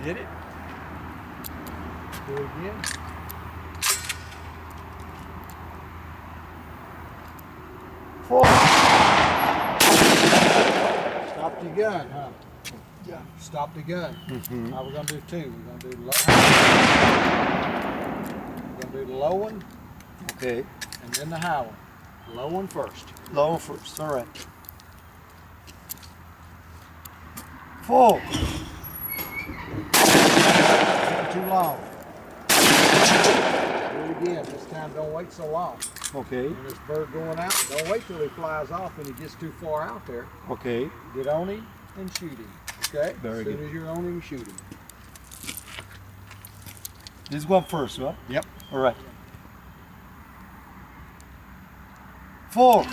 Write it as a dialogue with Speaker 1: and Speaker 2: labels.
Speaker 1: Did it? Do it again.
Speaker 2: Four.
Speaker 1: Stop your gun, huh?
Speaker 2: Yeah.
Speaker 1: Stop the gun.
Speaker 2: Mm-hmm.
Speaker 1: Now we're gonna do two. We're gonna do the low. We're gonna do the low one
Speaker 2: Okay.
Speaker 1: and then the high one. Low one first.
Speaker 2: Low first. All right. Four.
Speaker 1: Too long. Do it again. This time don't wait so long.
Speaker 2: Okay.
Speaker 1: When this bird going out, don't wait till he flies off and he gets too far out there.
Speaker 2: Okay.
Speaker 1: Get on him and shoot him. Okay?
Speaker 2: Very
Speaker 1: as soon
Speaker 2: good.
Speaker 1: as you're on him, shoot him.
Speaker 2: This one first, right?
Speaker 1: Yep.
Speaker 2: All right. Four.